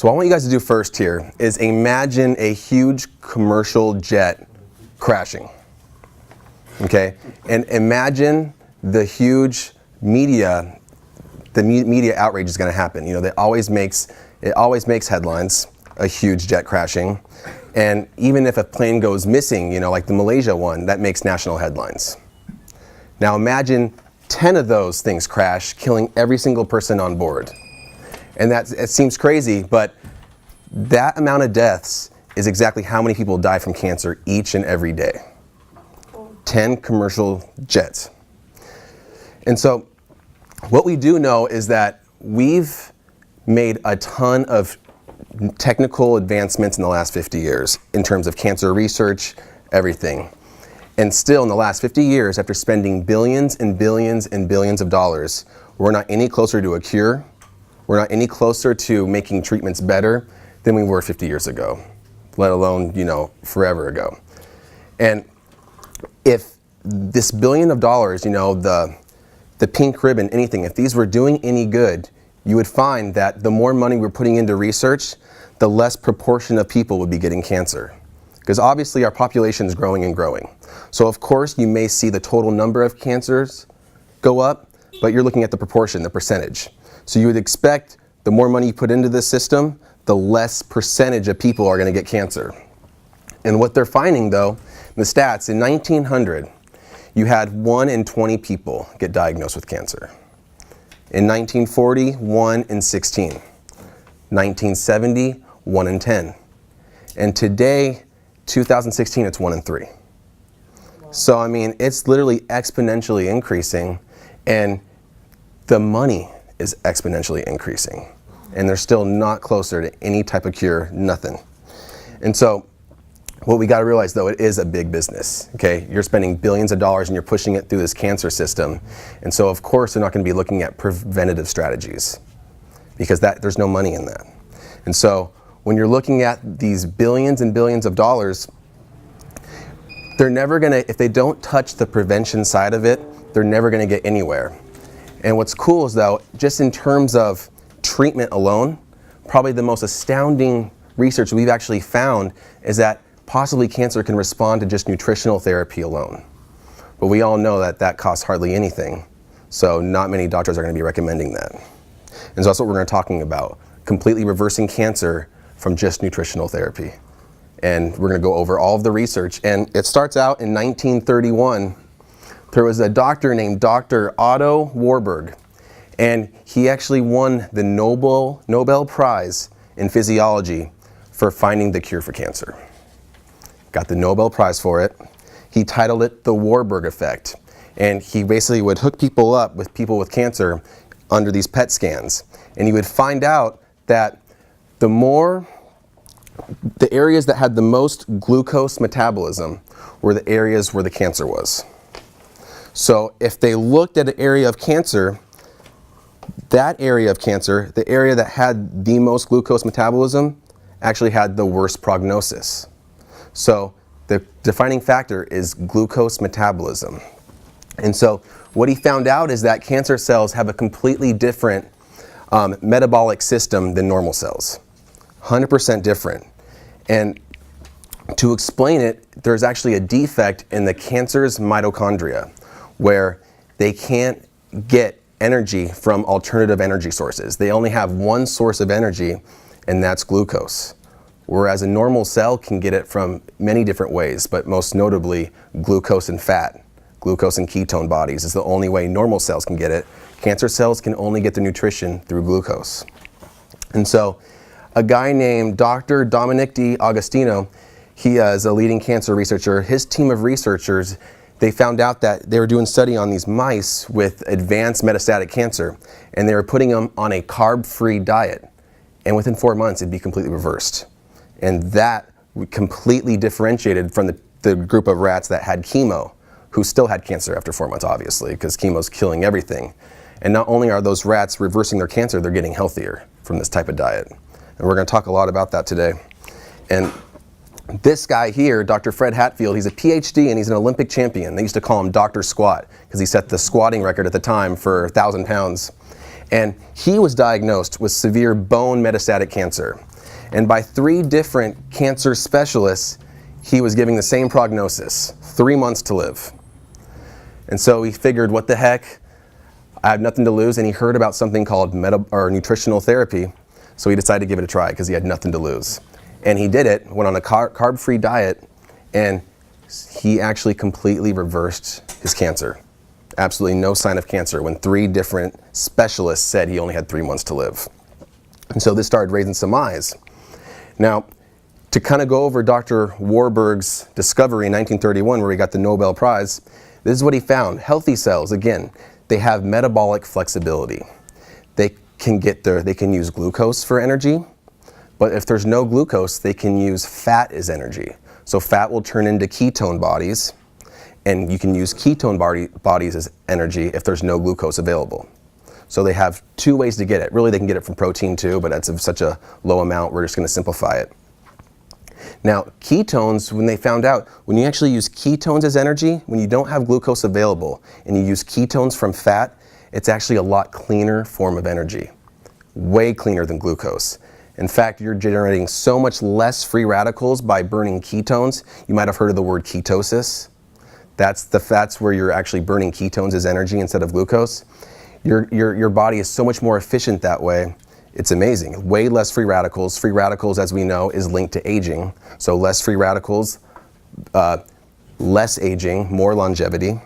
So what I want you guys to do first here is imagine a huge commercial jet crashing, okay? And imagine the huge media outrage is going to happen. You know, it always makes headlines, a huge jet crashing. And even if a plane goes missing, you know, like the Malaysia one, that makes national headlines. Now imagine 10 of those things crash, killing every single person on board. And it seems crazy, but that amount of deaths is exactly how many people die from cancer each and every day. 10 commercial jets. And so what we do know is that we've made a ton of technical advancements in the last 50 years in terms of cancer research, everything. And still in the last 50 years, after spending billions and billions and billions of dollars, we're not any closer to a cure. We're not any closer to making treatments better than we were 50 years ago, let alone, you know, forever ago. And if this $1 billion, you know, the pink ribbon, anything, if these were doing any good, you would find that the more money we're putting into research, the less proportion of people would be getting cancer. Because obviously our population is growing and growing. So of course you may see the total number of cancers go up, but you're looking at the proportion, the percentage. So you would expect the more money you put into this system, the less percentage of people are going to get cancer. And what they're finding though, in the stats, in 1900, you had 1 in 20 people get diagnosed with cancer. In 1940, 1 in 16. 1970, 1 in 10. And today, 2016, it's 1 in 3. So I mean, it's literally exponentially increasing, and the money is exponentially increasing. And they're still not closer to any type of cure, nothing. And so what we got to realize though, it is a big business, okay? You're spending billions of dollars and you're pushing it through this cancer system. And so of course they're not going to be looking at preventative strategies because there's no money in that. And so when you're looking at these billions and billions of dollars, they're never going to, if they don't touch the prevention side of it, they're never going to get anywhere. And what's cool is though, just in terms of treatment alone, probably the most astounding research we've actually found is that possibly cancer can respond to just nutritional therapy alone. But we all know that that costs hardly anything. So not many doctors are going to be recommending that. And so that's what we're going to be talking about, completely reversing cancer from just nutritional therapy. And we're going to go over all of the research. And it starts out in 1931. There was a doctor named Dr. Otto Warburg. And he actually won the Nobel Prize in Physiology for finding the cure for cancer. Got the Nobel Prize for it. He titled it the Warburg effect. And he basically would hook people up with people with cancer under these PET scans. And he would find out that the areas that had the most glucose metabolism were the areas where the cancer was. So if they looked at an area of cancer, that area of cancer, the area that had the most glucose metabolism, actually had the worst prognosis. So the defining factor is glucose metabolism. And so what he found out is that cancer cells have a completely different metabolic system than normal cells. 100% different. And to explain it, there's actually a defect in the cancer's mitochondria where they can't get energy from alternative energy sources. They only have one source of energy, and that's glucose. Whereas a normal cell can get it from many different ways, but most notably glucose and fat. Glucose and ketone bodies is the only way normal cells can get it. Cancer cells can only get their nutrition through glucose. And so a guy named Dr. Dominic D'Agostino, he is a leading cancer researcher. His team of researchers, they found out that they were doing a study on these mice with advanced metastatic cancer, and they were putting them on a carb-free diet. And within 4 months, it'd be completely reversed. And that completely differentiated from the group of rats that had chemo, who still had cancer after 4 months, obviously, because chemo's killing everything. And not only are those rats reversing their cancer, they're getting healthier from this type of diet. And we're going to talk a lot about that today. And this guy here, Dr. Fred Hatfield, he's a PhD and he's an Olympic champion. They used to call him Dr. Squat because he set the squatting record at the time for 1,000 pounds. And he was diagnosed with severe bone metastatic cancer. And by 3 different cancer specialists, he was giving the same prognosis, 3 months to live. And so he figured, what the heck, I have nothing to lose, and he heard about something called nutritional therapy, so he decided to give it a try because he had nothing to lose. And he did it, went on a carb-free diet, and he actually completely reversed his cancer. Absolutely no sign of cancer when 3 different specialists said he only had 3 months to live. And so this started raising some eyes. Now, to kind of go over Dr. Warburg's discovery in 1931, where he got the Nobel Prize, this is what he found. Healthy cells, again, they have metabolic flexibility. They can use glucose for energy, but if there's no glucose, they can use fat as energy. So fat will turn into ketone bodies, and you can use ketone bodies as energy if there's no glucose available. So they have 2 ways to get it. Really, they can get it from protein too, but that's of such a low amount, we're just going to simplify it. Now, ketones, when they found out, when you actually use ketones as energy, when you don't have glucose available, and you use ketones from fat, it's actually a lot cleaner form of energy. Way cleaner than glucose. In fact, you're generating so much less free radicals by burning ketones. You might have heard of the word ketosis. That's where you're actually burning ketones as energy instead of glucose. Your body is so much more efficient that way. It's amazing. Way less free radicals. Free radicals, as we know, is linked to aging. So less free radicals, less aging, more longevity.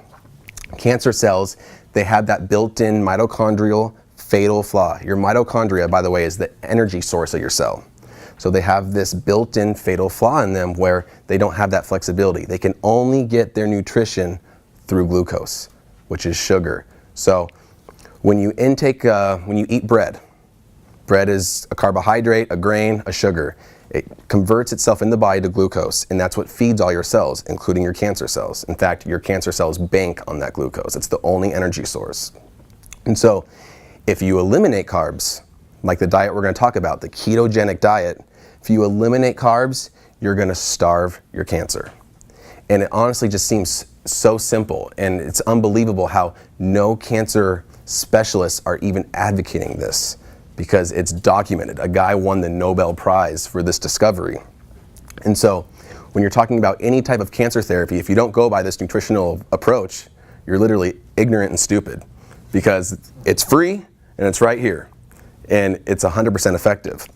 Cancer cells, they have that built-in mitochondrial fatal flaw. Your mitochondria, by the way, is the energy source of your cell. So they have this built-in fatal flaw in them where they don't have that flexibility. They can only get their nutrition through glucose, which is sugar. So when you eat bread, bread is a carbohydrate, a grain, a sugar. It converts itself in the body to glucose, and that's what feeds all your cells, including your cancer cells. In fact, your cancer cells bank on that glucose. It's the only energy source. And so if you eliminate carbs, like the diet we're going to talk about, the ketogenic diet, if you eliminate carbs, you're going to starve your cancer. And it honestly just seems so simple, and it's unbelievable how no cancer specialists are even advocating this, because it's documented. A guy won the Nobel Prize for this discovery. And so when you're talking about any type of cancer therapy, if you don't go by this nutritional approach, you're literally ignorant and stupid, because it's free and it's right here, and it's 100% effective.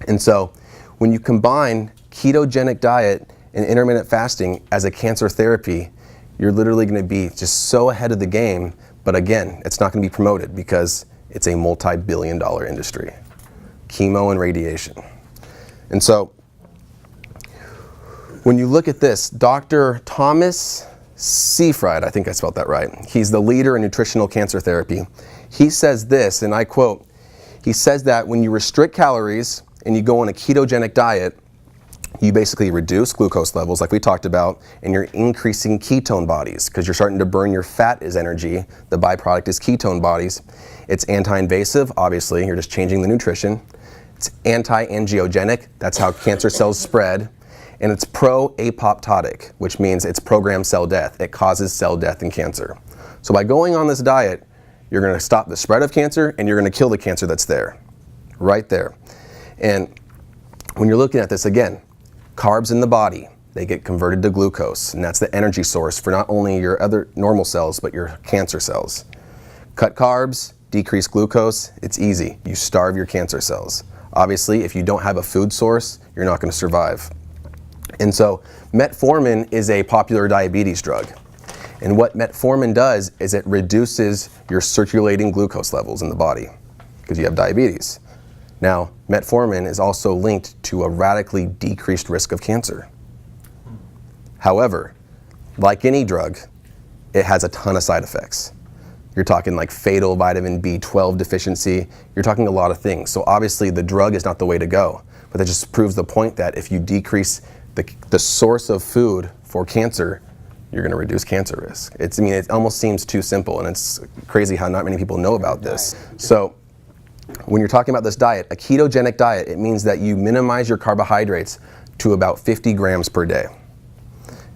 And so when you combine ketogenic diet and intermittent fasting as a cancer therapy, you're literally going to be just so ahead of the game. But again, it's not going to be promoted because it's a multi-billion-dollar industry. Chemo and radiation. And so when you look at this, Dr. Thomas Seyfried, I think I spelled that right. He's the leader in nutritional cancer therapy. He says this, and I quote, he says that when you restrict calories and you go on a ketogenic diet, you basically reduce glucose levels like we talked about, and you're increasing ketone bodies because you're starting to burn your fat as energy. The byproduct is ketone bodies. It's anti-invasive, obviously, you're just changing the nutrition. It's anti-angiogenic, that's how cancer cells spread. And it's pro-apoptotic, which means it's programmed cell death. It causes cell death in cancer. So by going on this diet, you're going to stop the spread of cancer and you're going to kill the cancer that's there, right there. And when you're looking at this again, carbs in the body, they get converted to glucose, and that's the energy source for not only your other normal cells, but your cancer cells. Cut carbs, decrease glucose, it's easy. You starve your cancer cells. Obviously, if you don't have a food source, you're not going to survive. And so metformin is a popular diabetes drug. And what metformin does is it reduces your circulating glucose levels in the body because you have diabetes. Now, metformin is also linked to a radically decreased risk of cancer. However, like any drug, it has a ton of side effects. You're talking like fatal vitamin B12 deficiency. You're talking a lot of things. So obviously the drug is not the way to go. But that just proves the point that if you decrease the source of food for cancer, you're going to reduce cancer risk. It almost seems too simple, and it's crazy how not many people know about this. So when you're talking about this diet, a ketogenic diet, it means that you minimize your carbohydrates to about 50 grams per day.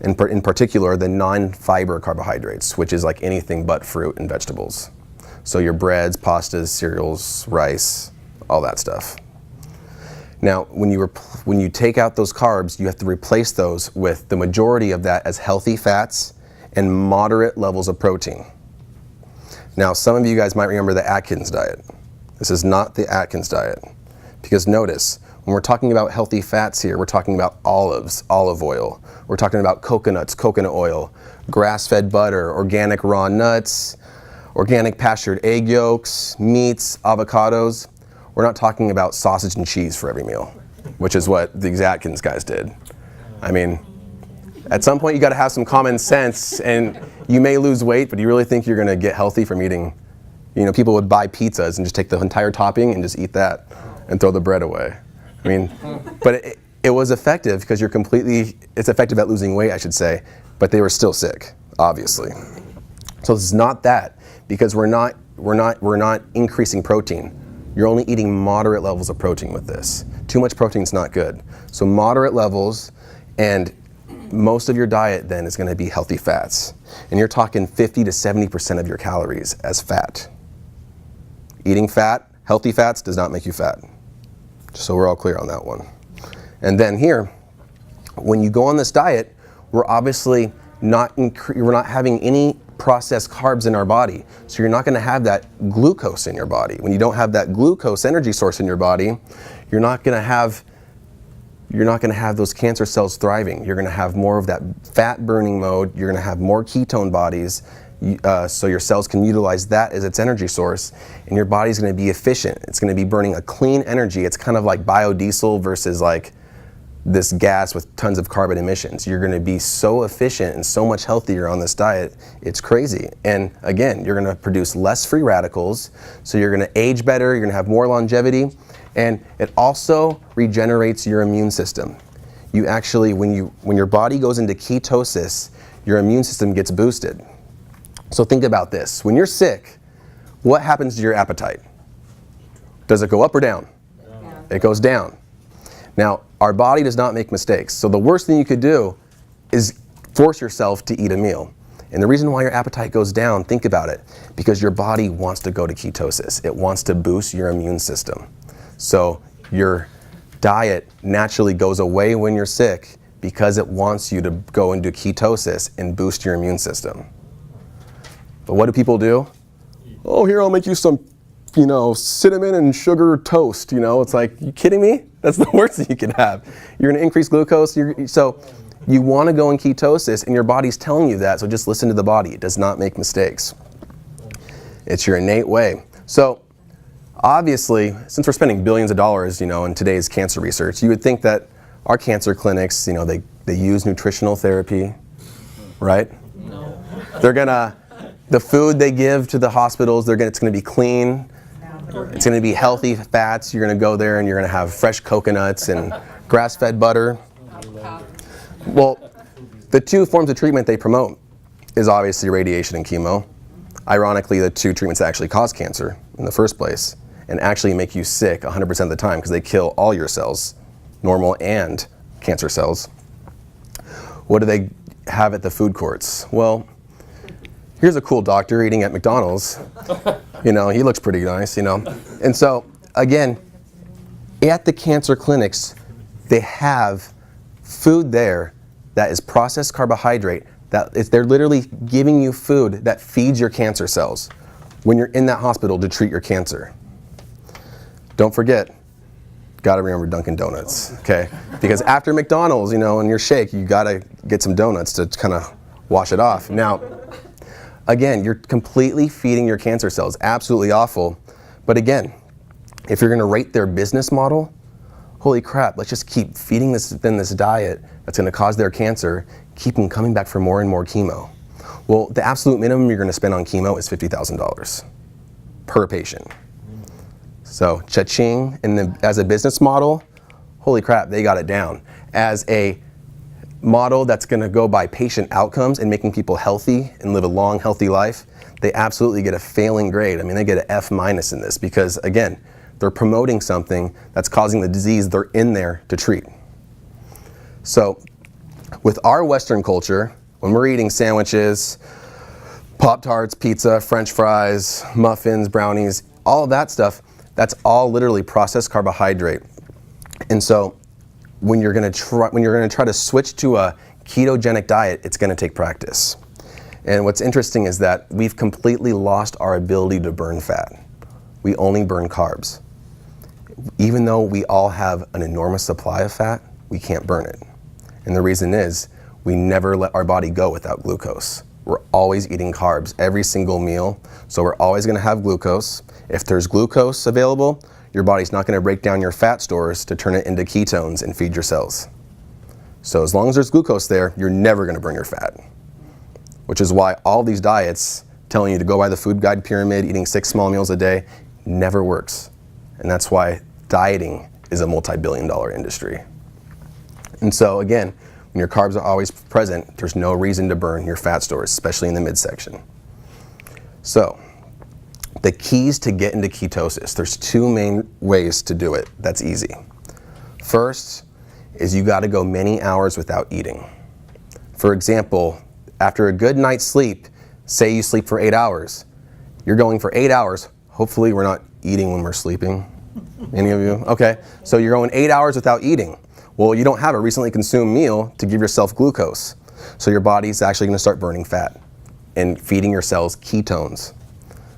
In particular, the non-fiber carbohydrates, which is like anything but fruit and vegetables. So your breads, pastas, cereals, rice, all that stuff. Now, when you take out those carbs, you have to replace those with the majority of that as healthy fats and moderate levels of protein. Now, some of you guys might remember the Atkins diet. This is not the Atkins diet. Because notice, when we're talking about healthy fats here, we're talking about olives, olive oil. We're talking about coconuts, coconut oil, grass-fed butter, organic raw nuts, organic pastured egg yolks, meats, avocados. We're not talking about sausage and cheese for every meal, which is what the Atkins guys did. I mean, at some point you got to have some common sense, and you may lose weight, but do you really think you're going to get healthy from eating? You know, people would buy pizzas and just take the entire topping and just eat that and throw the bread away. I mean, but it was effective because it's effective at losing weight, I should say, but they were still sick, obviously. So it's not that, because we're not increasing protein. You're only eating moderate levels of protein with this. Too much protein is not good. So moderate levels, and most of your diet then is going to be healthy fats. And you're talking 50 to 70% of your calories as fat. Eating fat, healthy fats, does not make you fat. Just so we're all clear on that one. And then here, when you go on this diet, we're obviously we're not having any processed carbs in our body. So you're not going to have that glucose in your body. When you don't have that glucose energy source in your body, you're not going to have those cancer cells thriving. You're going to have more of that fat burning mode. You're going to have more ketone bodies, so your cells can utilize that as its energy source, and your body's going to be efficient. It's going to be burning a clean energy. It's kind of like biodiesel versus like this gas with tons of carbon emissions. You're going to be so efficient and so much healthier on this diet. It's crazy. And again, you're going to produce less free radicals, so you're going to age better, you're going to have more longevity, and it also regenerates your immune system. You actually, when your body goes into ketosis, your immune system gets boosted. So think about this. When you're sick, what happens to your appetite? Does it go up or down? Down. It goes down. Now, our body does not make mistakes. So the worst thing you could do is force yourself to eat a meal. And the reason why your appetite goes down, think about it, because your body wants to go to ketosis. It wants to boost your immune system. So your diet naturally goes away when you're sick because it wants you to go into ketosis and boost your immune system. But what do people do? Oh, here, I'll make you some, cinnamon and sugar toast. It's like, you kidding me? That's the worst thing you can have. You're going to increase glucose. So you want to go in ketosis, and your body's telling you that. So just listen to the body. It does not make mistakes. It's your innate way. So obviously, since we're spending billions of dollars, in today's cancer research, you would think that our cancer clinics, they use nutritional therapy, right? No. The food they give to the hospitals, it's going to be clean. It's going to be healthy fats. You're going to go there and you're going to have fresh coconuts and grass-fed butter. Well, the two forms of treatment they promote is obviously radiation and chemo. Ironically, the two treatments that actually cause cancer in the first place and actually make you sick 100% of the time because they kill all your cells, normal and cancer cells. What do they have at the food courts? Well, here's a cool doctor eating at McDonald's. He looks pretty nice, And so, again, at the cancer clinics, they have food there that is processed carbohydrate. They're literally giving you food that feeds your cancer cells when you're in that hospital to treat your cancer. Don't forget, gotta remember Dunkin' Donuts, okay? Because after McDonald's, and your shake, you gotta get some donuts to kind of wash it off. Now, again, you're completely feeding your cancer cells. Absolutely awful. But again, if you're going to rate their business model, holy crap, let's just keep feeding this diet that's going to cause their cancer, keep them coming back for more and more chemo. Well, the absolute minimum you're going to spend on chemo is $50,000 per patient. So cha-ching, and as a business model, holy crap, they got it down. As a model that's going to go by patient outcomes and making people healthy and live a long, healthy life, they absolutely get a failing grade. I mean, they get an F- in this because, again, they're promoting something that's causing the disease they're in there to treat. So with our Western culture, when we're eating sandwiches, Pop-Tarts, pizza, French fries, muffins, brownies, all of that stuff, that's all literally processed carbohydrate. And so when you're going to try to switch to a ketogenic diet, it's going to take practice. And what's interesting is that we've completely lost our ability to burn fat. We only burn carbs. Even though we all have an enormous supply of fat, we can't burn it. And the reason is we never let our body go without glucose. We're always eating carbs every single meal, so we're always going to have glucose. If there's glucose available, your body's not going to break down your fat stores to turn it into ketones and feed your cells. So as long as there's glucose there, you're never going to burn your fat. Which is why all these diets telling you to go by the food guide pyramid, eating 6 small meals a day, never works. And that's why dieting is a multi-billion-dollar industry. And so again, when your carbs are always present, there's no reason to burn your fat stores, especially in the midsection. So the keys to get into ketosis, there's 2 main ways to do it that's easy. First is you got to go many hours without eating. For example, after a good night's sleep, say you sleep for 8 hours, you're going for 8 hours. Hopefully we're not eating when we're sleeping. Any of you? Okay. So you're going 8 hours without eating. Well, you don't have a recently consumed meal to give yourself glucose. So your body's actually going to start burning fat and feeding your cells ketones.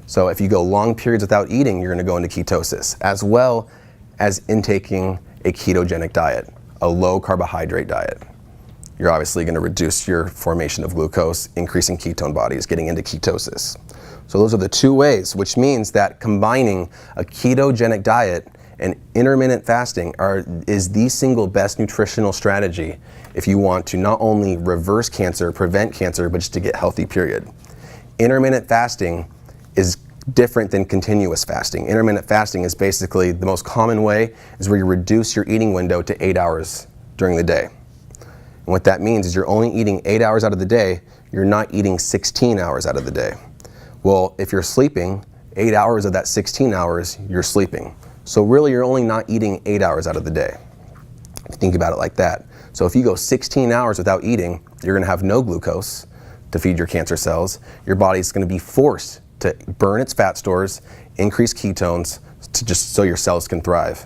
So if you go long periods without eating, you're going to go into ketosis, as well as intaking a ketogenic diet, a low carbohydrate diet. You're obviously going to reduce your formation of glucose, increasing ketone bodies, getting into ketosis. So those are the 2 ways, which means that combining a ketogenic diet and intermittent fasting is the single best nutritional strategy if you want to not only reverse cancer, prevent cancer, but just to get healthy, period. Intermittent fasting is different than continuous fasting. Intermittent fasting is basically the most common way is where you reduce your eating window to 8 hours during the day. And what that means is you're only eating 8 hours out of the day, you're not eating 16 hours out of the day. Well, if you're sleeping, 8 hours of that 16 hours, you're sleeping. So really, you're only not eating 8 hours out of the day. If you think about it like that. So if you go 16 hours without eating, you're going to have no glucose to feed your cancer cells. Your body's going to be forced to burn its fat stores, increase ketones, to just so your cells can thrive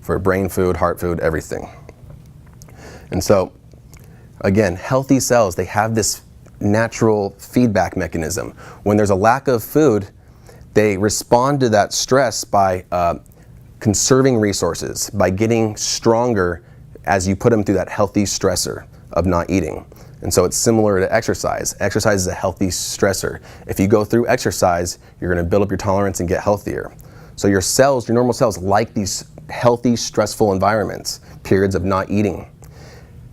for brain food, heart food, everything. And so, again, healthy cells, they have this natural feedback mechanism. When there's a lack of food, they respond to that stress by conserving resources, by getting stronger as you put them through that healthy stressor of not eating. And so it's similar to exercise. Exercise is a healthy stressor. If you go through exercise, you're going to build up your tolerance and get healthier. So your cells, your normal cells, like these healthy, stressful environments, periods of not eating.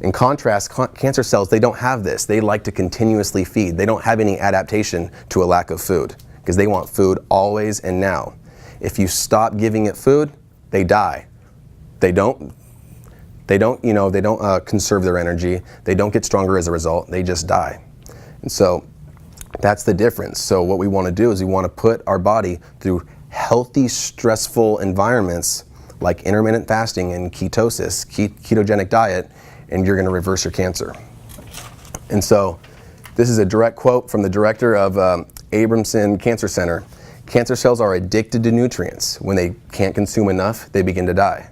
In contrast, cancer cells, they don't have this. They like to continuously feed. They don't have any adaptation to a lack of food because they want food always and now. If you stop giving it food, they die. They don't conserve their energy. They don't get stronger as a result. They just die. And so that's the difference. So what we want to do is we want to put our body through healthy, stressful environments like intermittent fasting and ketosis, ketogenic diet, and you're going to reverse your cancer. And so this is a direct quote from the director of Abramson Cancer Center. Cancer cells are addicted to nutrients. When they can't consume enough, they begin to die.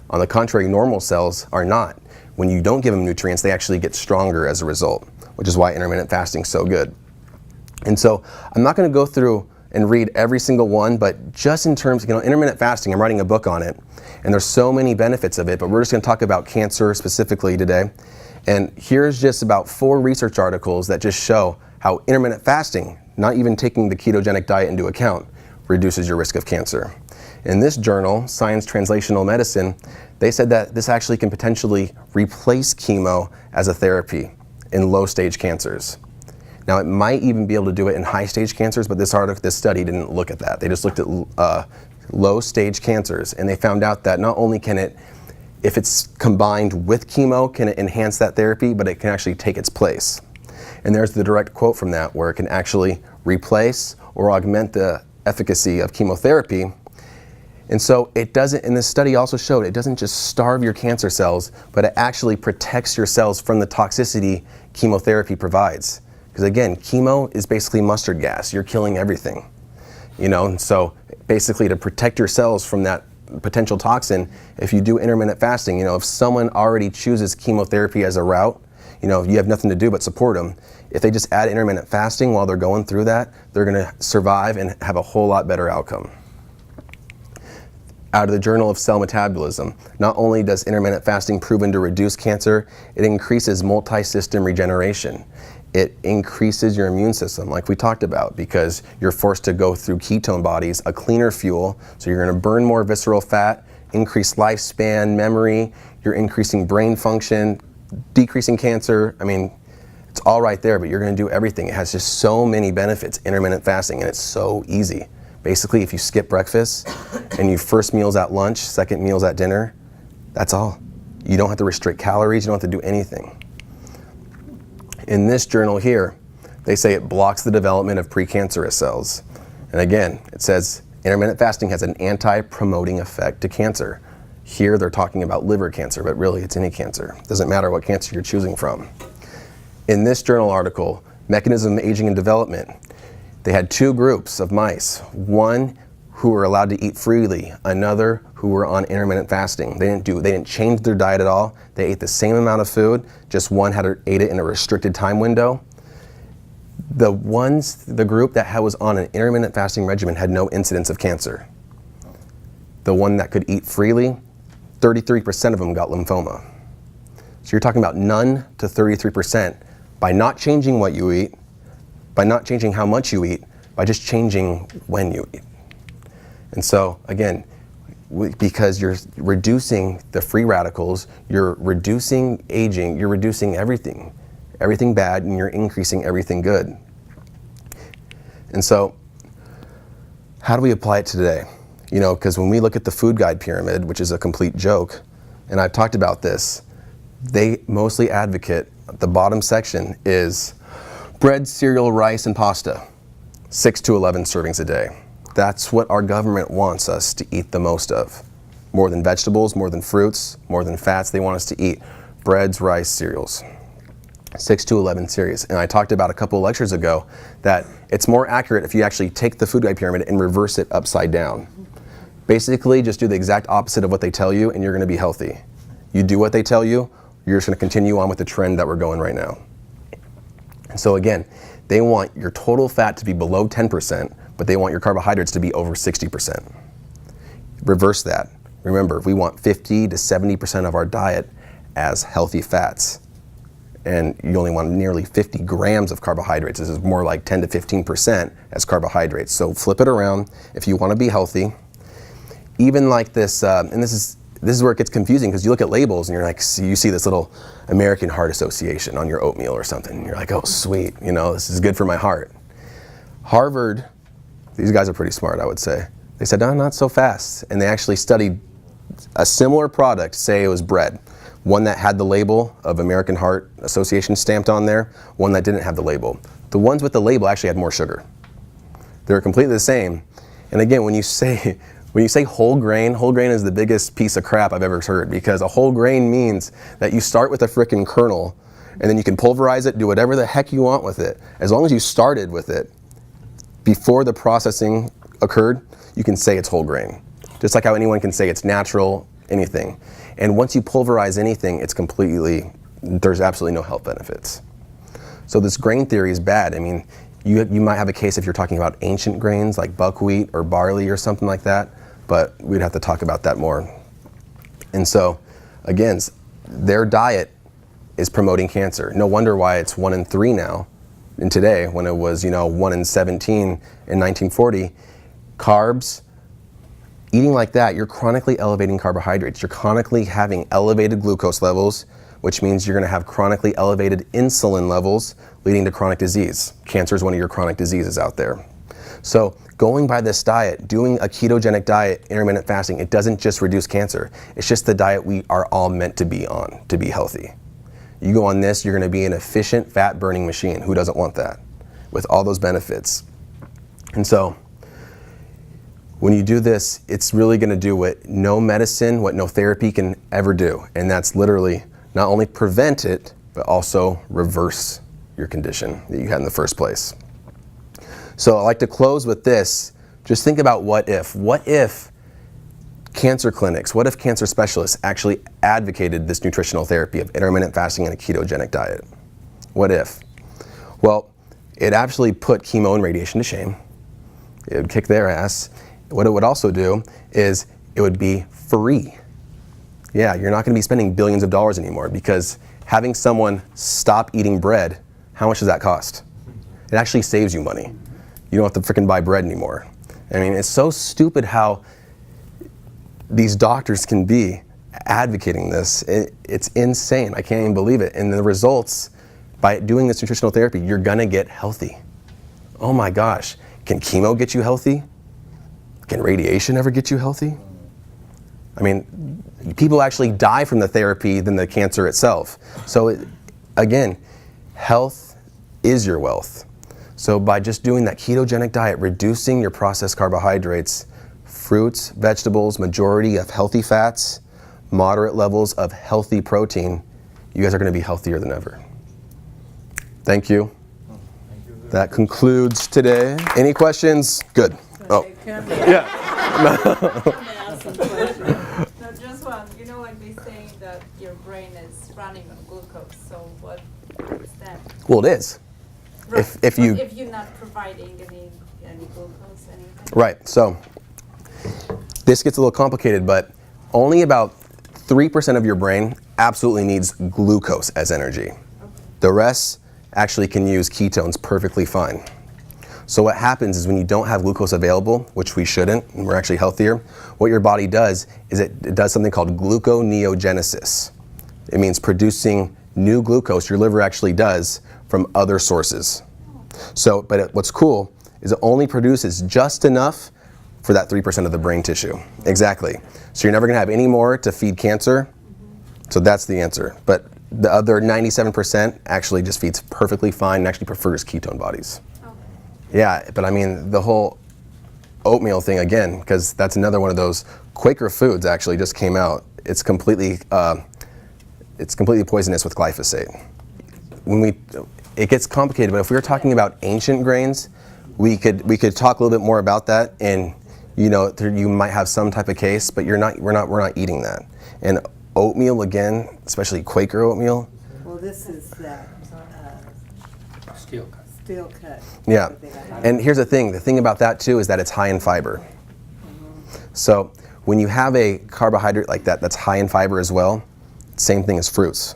On the contrary, normal cells are not. When you don't give them nutrients, they actually get stronger as a result, which is why intermittent fasting is so good. And so I'm not going to go through and read every single one, but just in terms of intermittent fasting, I'm writing a book on it, and there's so many benefits of it, but we're just going to talk about cancer specifically today. And here's just about 4 research articles that just show how intermittent fasting, not even taking the ketogenic diet into account, reduces your risk of cancer. In this journal, Science Translational Medicine, they said that this actually can potentially replace chemo as a therapy in low-stage cancers. Now, it might even be able to do it in high-stage cancers, but this study didn't look at that. They just looked at low-stage cancers, and they found out that not only can it, if it's combined with chemo, can it enhance that therapy, but it can actually take its place. And there's the direct quote from that, where it can actually replace or augment the efficacy of chemotherapy. And so it doesn't, and this study also showed, it doesn't just starve your cancer cells, but it actually protects your cells from the toxicity chemotherapy provides. Because again, chemo is basically mustard gas. You're killing everything. And so basically to protect your cells from that potential toxin if you do intermittent fasting. You know, if someone already chooses chemotherapy as a route, you know, you have nothing to do but support them. If they just add intermittent fasting while they're going through that, they're going to survive and have a whole lot better outcome. Out of the Journal of Cell Metabolism, not only does intermittent fasting proven to reduce cancer, it increases multi-system regeneration. It increases your immune system, like we talked about, because you're forced to go through ketone bodies, a cleaner fuel, so you're going to burn more visceral fat, increase lifespan, memory, you're increasing brain function, decreasing cancer. I mean, it's all right there, but you're going to do everything. It has just so many benefits, intermittent fasting, and it's so easy. Basically, if you skip breakfast and your first meal's at lunch, second meal's at dinner, that's all. You don't have to restrict calories, you don't have to do anything. In this journal here, they say it blocks the development of precancerous cells. And again, it says intermittent fasting has an anti-promoting effect to cancer. Here they're talking about liver cancer, but really it's any cancer. It doesn't matter what cancer you're choosing from. In this journal article, Mechanism of Aging and Development, they had two groups of mice. One who were allowed to eat freely, another who were on intermittent fasting. They didn't change their diet at all. They ate the same amount of food, just one ate it in a restricted time window. The group that was on an intermittent fasting regimen had no incidence of cancer. The one that could eat freely, 33% of them got lymphoma. So you're talking about none to 33% by not changing what you eat, by not changing how much you eat, by just changing when you eat. And so, again, because you're reducing the free radicals, you're reducing aging, you're reducing everything bad, and you're increasing everything good. And so, how do we apply it today? You know, because when we look at the food guide pyramid, which is a complete joke, and I've talked about this, they mostly advocate, the bottom section is bread, cereal, rice, and pasta, 6 to 11 servings a day. That's what our government wants us to eat the most of. More than vegetables, more than fruits, more than fats, they want us to eat breads, rice, cereals. 6 to 11 series. And I talked about a couple of lectures ago that it's more accurate if you actually take the food guide pyramid and reverse it upside down. Basically, just do the exact opposite of what they tell you and you're gonna be healthy. You do what they tell you, you're just gonna continue on with the trend that we're going right now. And so again, they want your total fat to be below 10%, but they want your carbohydrates to be over 60%. Reverse that. Remember, we want 50 to 70% of our diet as healthy fats. And you only want nearly 50 grams of carbohydrates. This is more like 10 to 15% as carbohydrates. So flip it around. If you want to be healthy, even like this, and this is where it gets confusing because you look at labels and you're like, you see this little American Heart Association on your oatmeal or something. And you're like, oh, sweet, you know, this is good for my heart. Harvard, these guys are pretty smart, I would say. They said, no, not so fast. And they actually studied a similar product, say it was bread. One that had the label of American Heart Association stamped on there, one that didn't have the label. The ones with the label actually had more sugar. They were completely the same. And again, when you say whole grain is the biggest piece of crap I've ever heard, because a whole grain means that you start with a frickin' kernel and then you can pulverize it, do whatever the heck you want with it. As long as you started with it before the processing occurred, you can say it's whole grain. Just like how anyone can say it's natural, anything. And once you pulverize anything, it's completely, there's absolutely no health benefits. So this grain theory is bad. I mean, you might have a case if you're talking about ancient grains like buckwheat or barley or something like that, but we'd have to talk about that more. And so, again, their diet is promoting cancer. No wonder why it's 1 in 3 now, and today, when it was 1 in 17 in 1940. Carbs, eating like that, you're chronically elevating carbohydrates. You're chronically having elevated glucose levels, which means you're going to have chronically elevated insulin levels, leading to chronic disease. Cancer is one of your chronic diseases out there. So going by this diet, doing a ketogenic diet, intermittent fasting, it doesn't just reduce cancer. It's just the diet we are all meant to be on to be healthy. You go on this, you're going to be an efficient fat burning machine. Who doesn't want that? With all those benefits. And so when you do this, it's really going to do what no medicine, what no therapy can ever do. And that's literally not only prevent it, but also reverse your condition that you had in the first place. So I like to close with this. Just think about what if. What if cancer clinics, what if cancer specialists actually advocated this nutritional therapy of intermittent fasting and a ketogenic diet? What if? Well, it actually put chemo and radiation to shame. It would kick their ass. What it would also do is it would be free. Yeah, you're not going to be spending billions of dollars anymore, because having someone stop eating bread, how much does that cost? It actually saves you money. You don't have to freaking buy bread anymore. I mean, it's so stupid how these doctors can be advocating this. It's insane. I can't even believe it. And the results, by doing this nutritional therapy, you're gonna get healthy. Oh my gosh. Can chemo get you healthy? Can radiation ever get you healthy? I mean, people actually die from the therapy than the cancer itself. So again, health is your wealth. So by just doing that ketogenic diet, reducing your processed carbohydrates, fruits, vegetables, majority of healthy fats, moderate levels of healthy protein, you guys are going to be healthier than ever. Thank you. That concludes today. Any questions? Good. Oh. Yeah. So just one, you know when we say that your brain is running on glucose, so what is that? Well, it is. Right. If you're not providing any glucose, anything. Right. So this gets a little complicated, but only about 3% of your brain absolutely needs glucose as energy. Okay. The rest actually can use ketones perfectly fine. So what happens is when you don't have glucose available, which we shouldn't, and we're actually healthier, what your body does is it does something called gluconeogenesis. It means producing new glucose, your liver actually does, from other sources. So, but what's cool is it only produces just enough for that 3% of the brain tissue. Exactly. So you're never gonna have any more to feed cancer. So that's the answer. But the other 97% actually just feeds perfectly fine and actually prefers ketone bodies. Yeah, but I mean, the whole oatmeal thing again, because that's another one of those Quaker Foods actually just came out. It's completely poisonous with glyphosate. It gets complicated, but if we were talking about ancient grains, we could talk a little bit more about that, and you know, you might have some type of case, but we're not eating that. And oatmeal again, especially Quaker oatmeal. Well, this is that Steel cut. steel cut. Yeah, and here's the thing about that too is that it's high in fiber. So when you have a carbohydrate like that that's high in fiber as well, same thing as fruits.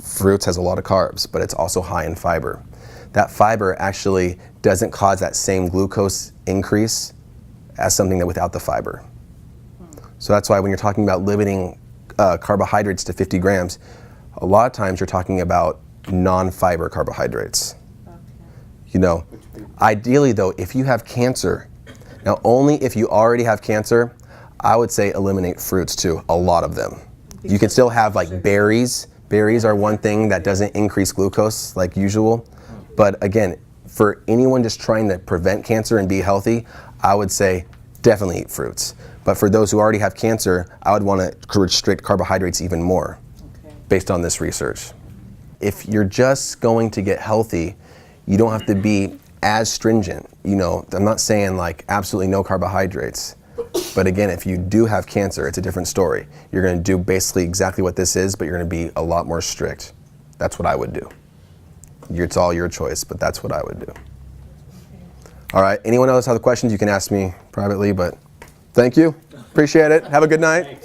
Fruits has a lot of carbs, but it's also high in fiber. That fiber actually doesn't cause that same glucose increase as something that without the fiber. So that's why when you're talking about limiting carbohydrates to 50 grams, a lot of times you're talking about non-fiber carbohydrates. You know, ideally though, if you have cancer, now only if you already have cancer, I would say eliminate fruits too, a lot of them. You can still have like berries. Berries are one thing that doesn't increase glucose like usual. But again, for anyone just trying to prevent cancer and be healthy, I would say definitely eat fruits. But for those who already have cancer, I would want to restrict carbohydrates even more based on this research. If you're just going to get healthy, you don't have to be as stringent. You know, I'm not saying like absolutely no carbohydrates. But again, if you do have cancer, it's a different story. You're going to do basically exactly what this is, but you're going to be a lot more strict. That's what I would do. It's all your choice, but that's what I would do. All right, anyone else have questions, you can ask me privately, but thank you. Appreciate it. Have a good night.